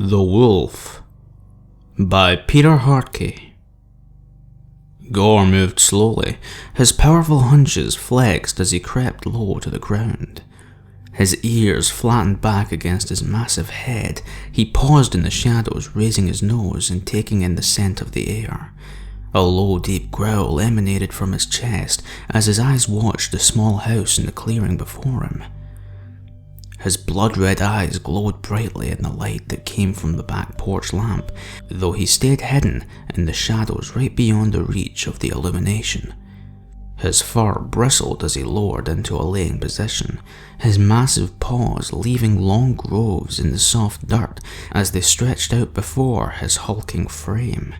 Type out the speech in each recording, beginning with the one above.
The Wolf by Peter Hartke. Gore moved slowly, his powerful hunches flexed as he crept low to the ground. His ears flattened back against his massive head, he paused in the shadows, raising his nose and taking in the scent of the air. A low, deep growl emanated from his chest as his eyes watched the small house in the clearing before him. His blood-red eyes glowed brightly in the light that came from the back porch lamp, though he stayed hidden in the shadows right beyond the reach of the illumination. His fur bristled as he lowered into a laying position, his massive paws leaving long grooves in the soft dirt as they stretched out before his hulking frame.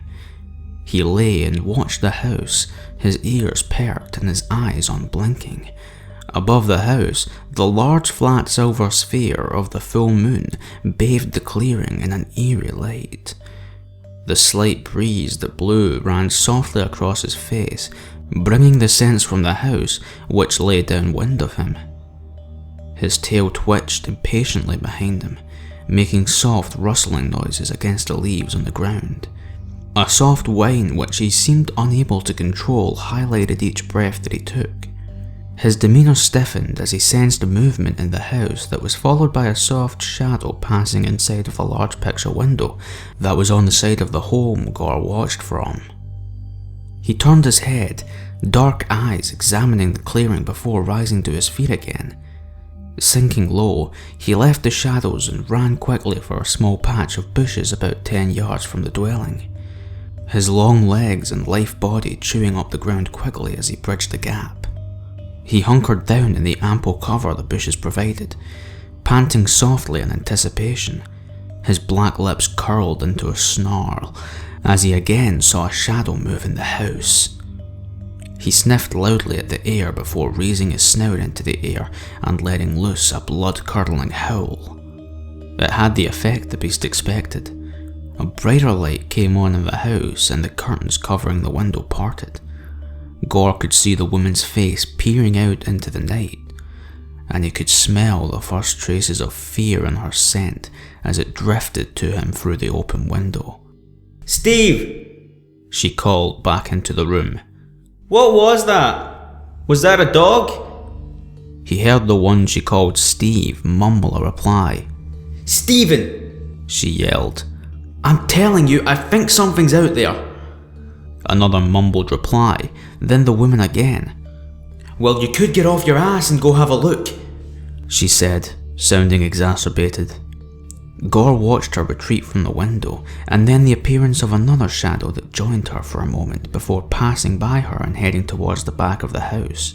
He lay and watched the house, his ears perked and his eyes unblinking. Above the house, the large flat silver sphere of the full moon bathed the clearing in an eerie light. The slight breeze that blew ran softly across his face, bringing the scents from the house which lay downwind of him. His tail twitched impatiently behind him, making soft rustling noises against the leaves on the ground. A soft whine which he seemed unable to control highlighted each breath that he took. His demeanour stiffened as he sensed a movement in the house that was followed by a soft shadow passing inside of a large picture window that was on the side of the home Gore watched from. He turned his head, dark eyes examining the clearing before rising to his feet again. Sinking low, he left the shadows and ran quickly for a small patch of bushes about 10 yards from the dwelling. His long legs and lithe body chewing up the ground quickly as he bridged the gap. He hunkered down in the ample cover the bushes provided, panting softly in anticipation. His black lips curled into a snarl as he again saw a shadow move in the house. He sniffed loudly at the air before raising his snout into the air and letting loose a blood-curdling howl. It had the effect the beast expected. A brighter light came on in the house and the curtains covering the window parted. Gore could see the woman's face peering out into the night, and he could smell the first traces of fear in her scent as it drifted to him through the open window. "Steve!" she called back into the room. "What was that? Was that a dog?" He heard the one she called Steve mumble a reply. "Steven!" she yelled. "I'm telling you, I think something's out there." Another mumbled reply, then the woman again. "Well, you could get off your ass and go have a look," she said, sounding exacerbated. Gore watched her retreat from the window, and then the appearance of another shadow that joined her for a moment before passing by her and heading towards the back of the house.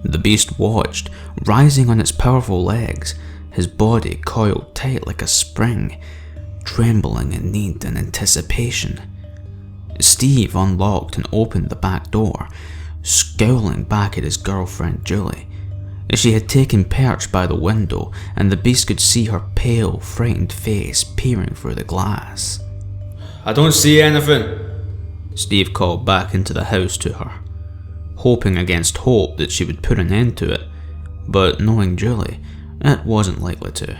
The beast watched, rising on its powerful legs, his body coiled tight like a spring, trembling in need and anticipation. Steve unlocked and opened the back door, scowling back at his girlfriend Julie. She had taken perch by the window, and the beast could see her pale, frightened face peering through the glass. "I don't see anything," Steve called back into the house to her, hoping against hope that she would put an end to it, but knowing Julie, it wasn't likely to.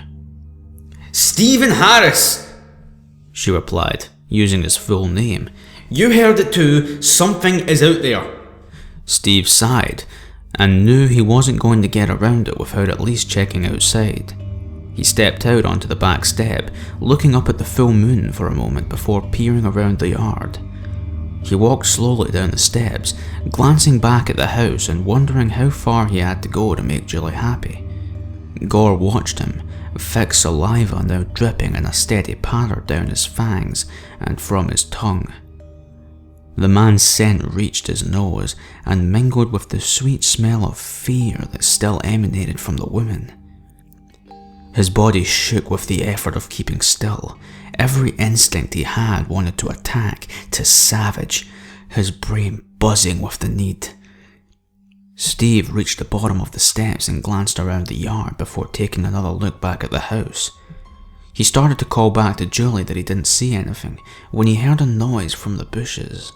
"Stephen Harris," she replied, using his full name. "You heard it too, something is out there." Steve sighed, and knew he wasn't going to get around it without at least checking outside. He stepped out onto the back step, looking up at the full moon for a moment before peering around the yard. He walked slowly down the steps, glancing back at the house and wondering how far he had to go to make Julie happy. Gore watched him, thick saliva now dripping in a steady patter down his fangs and from his tongue. The man's scent reached his nose and mingled with the sweet smell of fear that still emanated from the woman. His body shook with the effort of keeping still. Every instinct he had wanted to attack, to savage, his brain buzzing with the need. Steve reached the bottom of the steps and glanced around the yard before taking another look back at the house. He started to call back to Julie that he didn't see anything when he heard a noise from the bushes.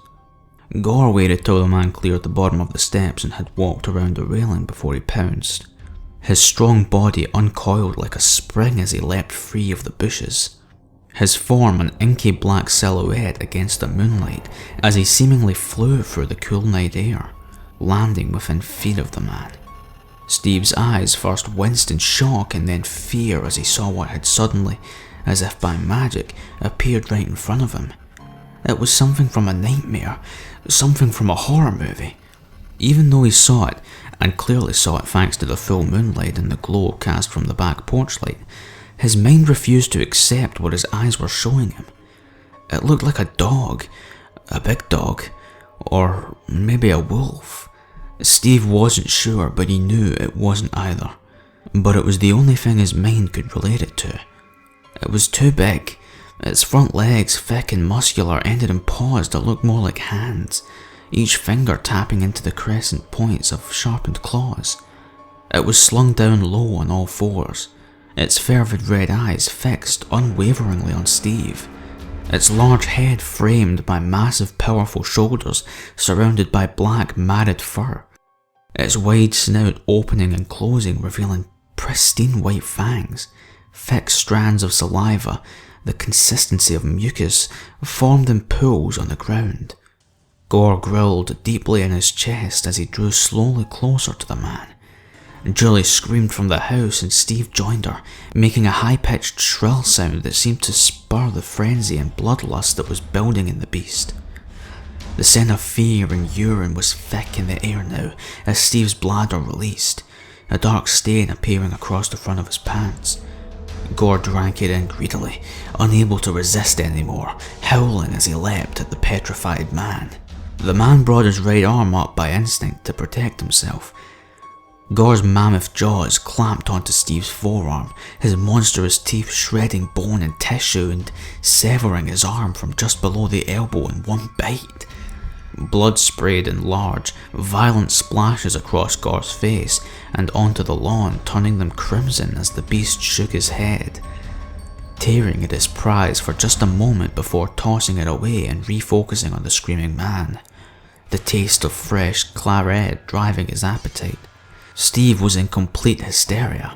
Gore waited till the man cleared the bottom of the steps and had walked around the railing before he pounced. His strong body uncoiled like a spring as he leapt free of the bushes. his form an inky black silhouette against the moonlight as he seemingly flew through the cool night air, landing within feet of the man. Steve's eyes first winced in shock and then fear as he saw what had suddenly, as if by magic, appeared right in front of him. It was something from a nightmare, something from a horror movie. Even though he saw it, and clearly saw it thanks to the full moonlight and the glow cast from the back porch light, his mind refused to accept what his eyes were showing him. It looked like a dog, a big dog, or maybe a wolf. Steve wasn't sure, but he knew it wasn't either. But it was the only thing his mind could relate it to. It was too big. Its front legs, thick and muscular, ended in paws that looked more like hands, each finger tapping into the crescent points of sharpened claws. It was slung down low on all fours, its fervid red eyes fixed unwaveringly on Steve, its large head framed by massive powerful shoulders surrounded by black matted fur, its wide snout opening and closing revealing pristine white fangs, thick strands of saliva, the consistency of mucus, formed in pools on the ground. Gore growled deeply in his chest as he drew slowly closer to the man. Julie screamed from the house and Steve joined her, making a high-pitched shrill sound that seemed to spur the frenzy and bloodlust that was building in the beast. The scent of fear and urine was thick in the air now as Steve's bladder released, a dark stain appearing across the front of his pants. Gore drank it in greedily, unable to resist anymore, howling as he leapt at the petrified man. The man brought his right arm up by instinct to protect himself. Gore's mammoth jaws clamped onto Steve's forearm, his monstrous teeth shredding bone and tissue and severing his arm from just below the elbow in one bite. Blood sprayed in large, violent splashes across Gore's face and onto the lawn, turning them crimson as the beast shook his head, tearing at his prize for just a moment before tossing it away and refocusing on the screaming man, the taste of fresh claret driving his appetite. Steve was in complete hysteria,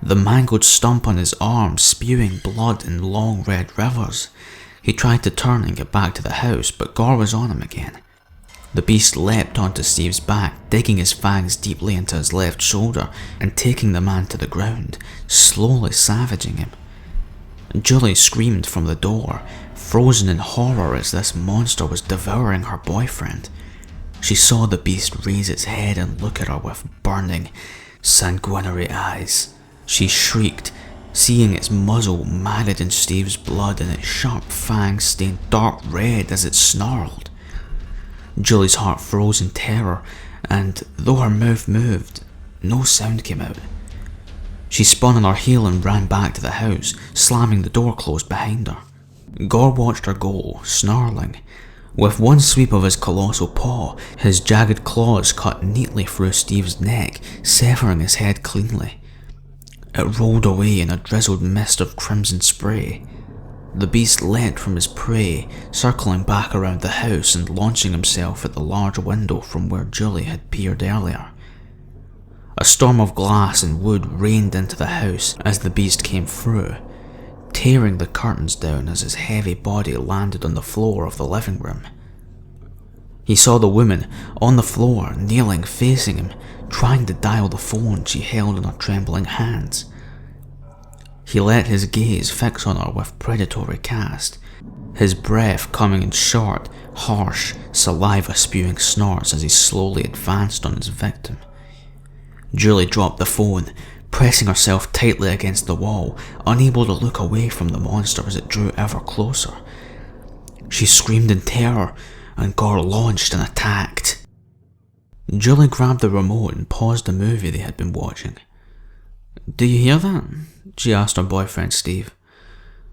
the mangled stump on his arm spewing blood in long red rivers. He tried to turn and get back to the house, but Gore was on him again. The beast leapt onto Steve's back, digging his fangs deeply into his left shoulder and taking the man to the ground, slowly savaging him. Julie screamed from the door, frozen in horror as this monster was devouring her boyfriend. She saw the beast raise its head and look at her with burning, sanguinary eyes. She shrieked, seeing its muzzle matted in Steve's blood and its sharp fangs stained dark red as it snarled. Julie's heart froze in terror, and though her mouth moved, no sound came out. She spun on her heel and ran back to the house, slamming the door closed behind her. Gore watched her go, snarling. With one sweep of his colossal paw, his jagged claws cut neatly through Steve's neck, severing his head cleanly. It rolled away in a drizzled mist of crimson spray. The beast leapt from his prey, circling back around the house and launching himself at the large window from where Julie had peered earlier. A storm of glass and wood rained into the house as the beast came through, tearing the curtains down as his heavy body landed on the floor of the living room. He saw the woman on the floor, kneeling, facing him, trying to dial the phone she held in her trembling hands. He let his gaze fix on her with predatory cast, his breath coming in short, harsh, saliva-spewing snorts as he slowly advanced on his victim. Julie dropped the phone, pressing herself tightly against the wall, unable to look away from the monster as it drew ever closer. She screamed in terror, and Gore launched and attacked. Julie grabbed the remote and paused the movie they had been watching. "Do you hear that?" she asked her boyfriend Steve.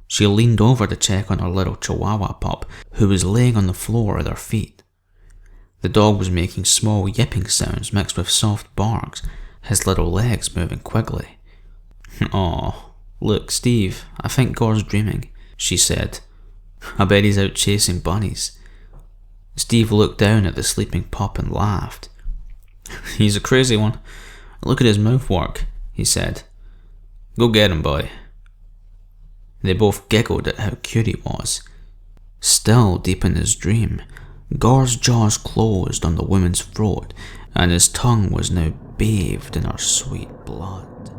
She leaned over to check on her little chihuahua pup, who was laying on the floor at her feet. The dog was making small yipping sounds mixed with soft barks, his little legs moving quickly. "Aw, look, Steve, I think Gore's dreaming," she said. "I bet he's out chasing bunnies." Steve looked down at the sleeping pup and laughed. "He's a crazy one. Look at his mouth work," he said. "Go get him, boy." They both giggled at how cute he was. Still deep in his dream, Gore's jaws closed on the woman's throat, and his tongue was now bathed in her sweet blood.